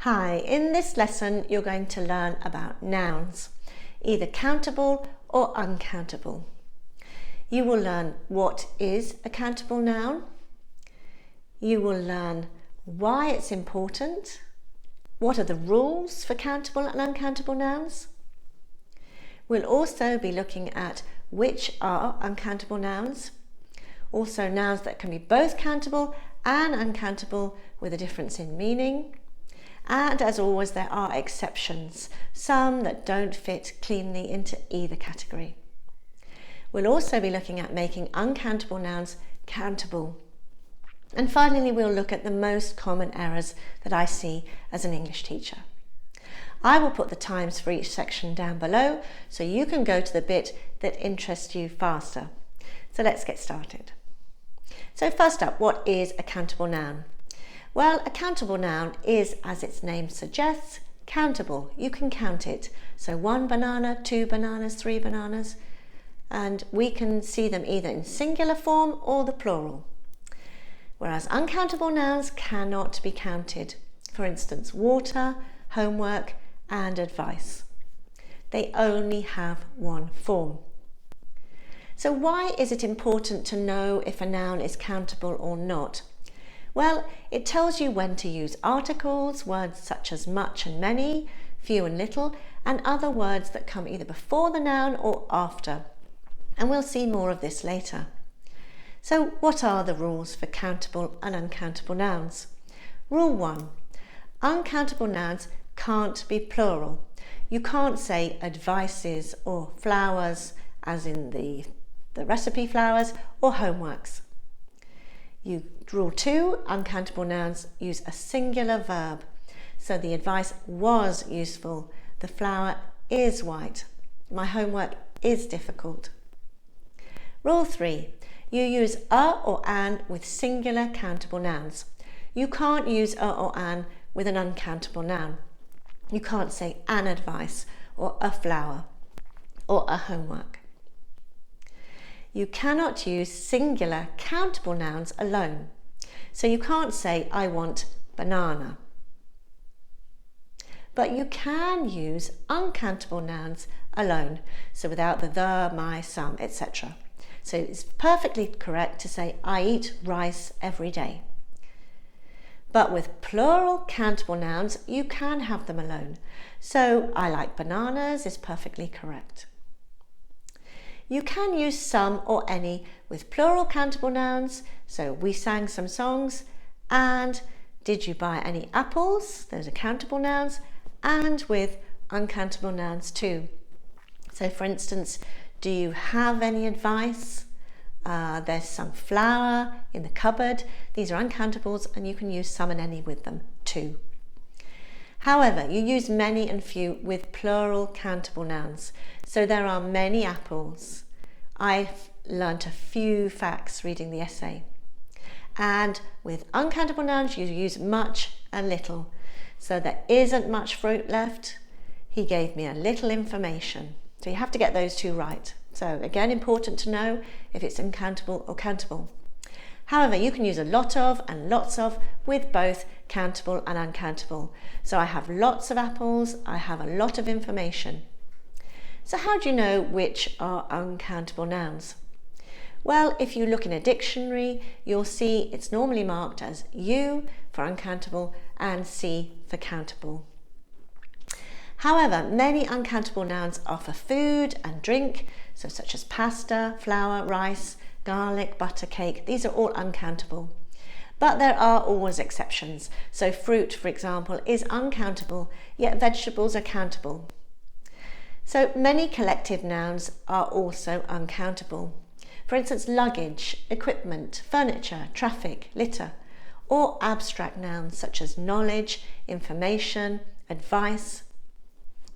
Hi, in this lesson you're going to learn about nouns, either countable or uncountable. You will learn what is a countable noun. You will learn why it's important. What are the rules for countable and uncountable nouns? We'll also be looking at which are uncountable nouns. Also nouns that can be both countable and uncountable with a difference in meaning. And as always, there are exceptions, some that don't fit cleanly into either category. We'll also be looking at making uncountable nouns countable. And finally, we'll look at the most common errors that I see as an English teacher. I will put the times for each section down below so you can go to the bit that interests you faster. So let's get started. So first up, what is a countable noun? Well, a countable noun is, as its name suggests, countable. You can count it. So 1 banana, 2 bananas, 3 bananas, and we can see them either in singular form or the plural. Whereas uncountable nouns cannot be counted. For instance, water, homework, and advice. They only have one form. So why is it important to know if a noun is countable or not? Well, it tells you when to use articles, words such as much and many, few and little, and other words that come either before the noun or after. And we'll see more of this later. So what are the rules for countable and uncountable nouns? Rule 1. Uncountable nouns can't be plural. You can't say advices or flowers, as in the recipe flowers, or homeworks. Rule 2, uncountable nouns use a singular verb. So the advice was useful, the flower is white, my homework is difficult. Rule 3, you use a or an with singular countable nouns. You can't use a or an with an uncountable noun. You can't say an advice or a flower or a homework. You cannot use singular countable nouns alone. So you can't say, I want banana. But you can use uncountable nouns alone, so without the, my, some, etc. So it's perfectly correct to say, I eat rice every day. But with plural countable nouns, you can have them alone. So I like bananas is perfectly correct. You can use some or any with plural countable nouns. So we sang some songs, and did you buy any apples? Those are countable nouns, and with uncountable nouns too. So for instance, do you have any advice? There's some flour in the cupboard. These are uncountables, and you can use some and any with them too. However, you use many and few with plural countable nouns. So there are many apples. I've learnt a few facts reading the essay. And with uncountable nouns, you use much and little. So there isn't much fruit left. He gave me a little information. So you have to get those two right. So again, important to know if it's uncountable or countable. However, you can use a lot of and lots of with both countable and uncountable. So I have lots of apples, I have a lot of information. So how do you know which are uncountable nouns? Well, if you look in a dictionary, you'll see it's normally marked as U for uncountable and C for countable. However, many uncountable nouns are for food and drink, so such as pasta, flour, rice, garlic, butter, cake. These are all uncountable. But there are always exceptions. So fruit, for example, is uncountable, yet vegetables are countable. So many collective nouns are also uncountable. For instance, luggage, equipment, furniture, traffic, litter, or abstract nouns such as knowledge, information, advice,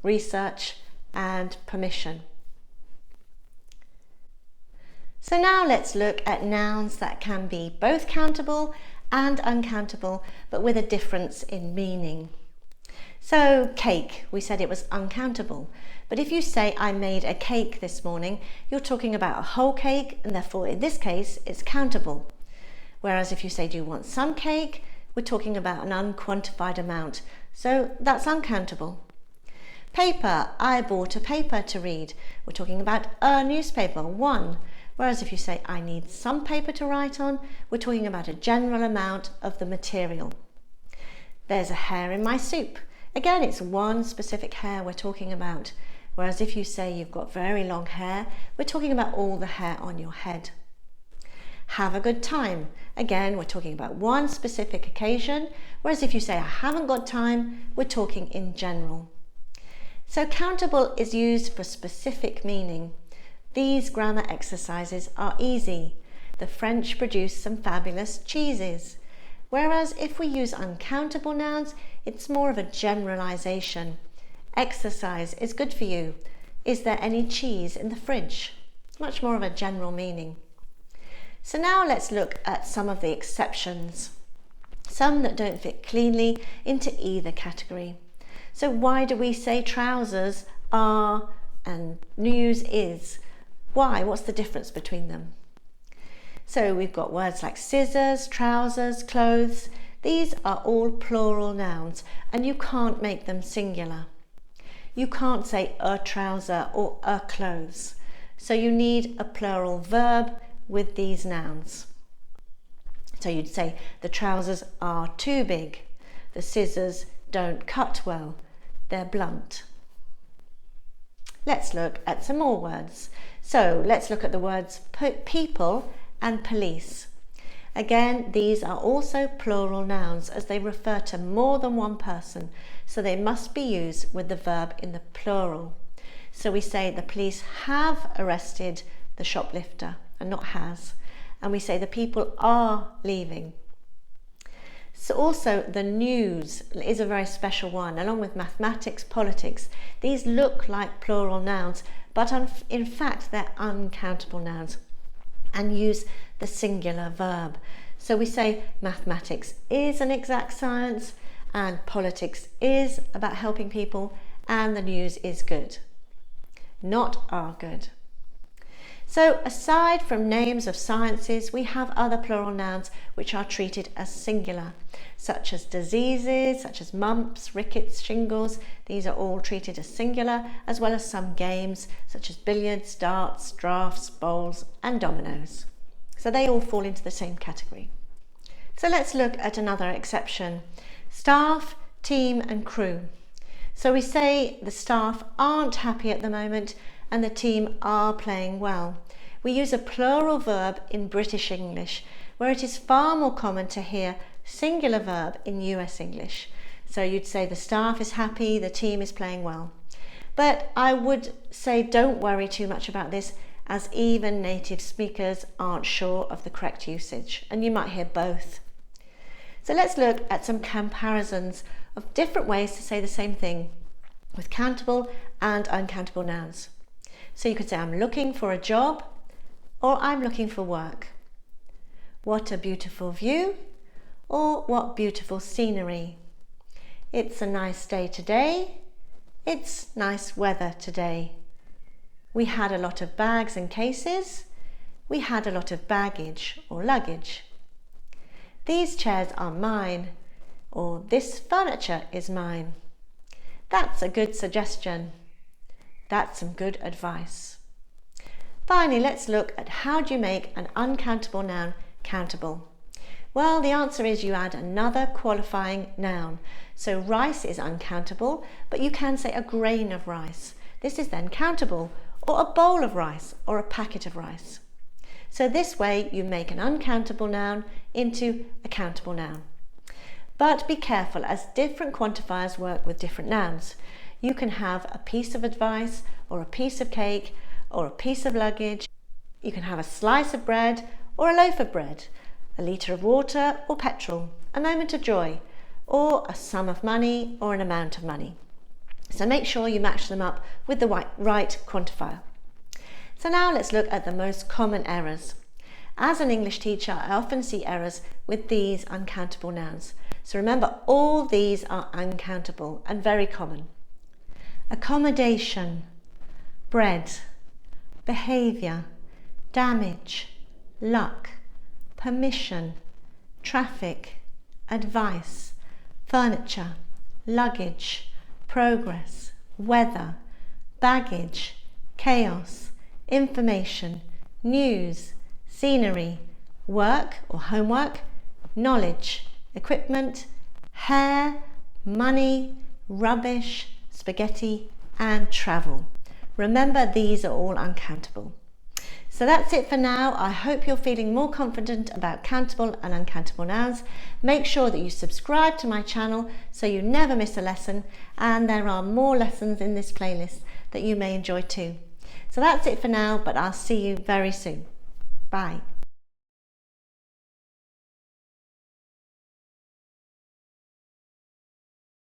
research, and permission. So now let's look at nouns that can be both countable and uncountable, but with a difference in meaning. So cake, we said it was uncountable. But if you say, I made a cake this morning, you're talking about a whole cake, and therefore in this case, it's countable. Whereas if you say, do you want some cake? We're talking about an unquantified amount. So that's uncountable. Paper, I bought a paper to read. We're talking about a newspaper, one. Whereas if you say, I need some paper to write on, we're talking about a general amount of the material. There's a hair in my soup. Again, it's one specific hair we're talking about. Whereas if you say you've got very long hair, we're talking about all the hair on your head. Have a good time. Again, we're talking about one specific occasion. Whereas if you say, I haven't got time, we're talking in general. So countable is used for specific meaning. These grammar exercises are easy. The French produced some fabulous cheeses. Whereas if we use uncountable nouns, it's more of a generalization. Exercise is good for you. Is there any cheese in the fridge? It's much more of a general meaning. So now let's look at some of the exceptions. Some that don't fit cleanly into either category. So why do we say trousers are and news is? Why? What's the difference between them? So we've got words like scissors, trousers, clothes. These are all plural nouns and you can't make them singular. You can't say a trouser or a clothes. So you need a plural verb with these nouns. So you'd say the trousers are too big. The scissors don't cut well. They're blunt. Let's look at some more words. So let's look at the words people and police. Again, these are also plural nouns as they refer to more than one person, so they must be used with the verb in the plural. So we say the police have arrested the shoplifter and not has, and we say the people are leaving. So also the news is a very special one, along with mathematics, politics. These look like plural nouns, but in fact they're uncountable nouns and use the singular verb. So we say mathematics is an exact science and politics is about helping people and the news is good, not are good. So aside from names of sciences, we have other plural nouns which are treated as singular, such as diseases, such as mumps, rickets, shingles. These are all treated as singular, as well as some games, such as billiards, darts, draughts, bowls, and dominoes. So they all fall into the same category. So let's look at another exception. Staff, team, and crew. So we say the staff aren't happy at the moment and the team are playing well. We use a plural verb in British English, where it is far more common to hear singular verb in US English. So you'd say the staff is happy, the team is playing well. But I would say don't worry too much about this, as even native speakers aren't sure of the correct usage, and you might hear both. So let's look at some comparisons of different ways to say the same thing with countable and uncountable nouns. So you could say I'm looking for a job or I'm looking for work. What a beautiful view, or what beautiful scenery. It's a nice day today. It's nice weather today. We had a lot of bags and cases. We had a lot of baggage or luggage. These chairs are mine, or this furniture is mine. That's a good suggestion. That's some good advice. Finally, let's look at how do you make an uncountable noun countable. Well, the answer is you add another qualifying noun. So rice is uncountable, but you can say a grain of rice. This is then countable, or a bowl of rice, or a packet of rice. So this way you make an uncountable noun into a countable noun. But be careful, as different quantifiers work with different nouns. You can have a piece of advice, or a piece of cake, or a piece of luggage. You can have a slice of bread, or a loaf of bread, a litre of water, or petrol, a moment of joy, or a sum of money, or an amount of money. So make sure you match them up with the right quantifier. So now let's look at the most common errors. As an English teacher, I often see errors with these uncountable nouns. So remember, all these are uncountable and very common. Accommodation, bread, behaviour, damage, luck, permission, traffic, advice, furniture, luggage, progress, weather, baggage, chaos, information, news, scenery, work or homework, knowledge, equipment, hair, money, rubbish, spaghetti, and travel. Remember, these are all uncountable. So that's it for now. I hope you're feeling more confident about countable and uncountable nouns. Make sure that you subscribe to my channel so you never miss a lesson, and there are more lessons in this playlist that you may enjoy too. So that's it for now, but I'll see you very soon. Bye.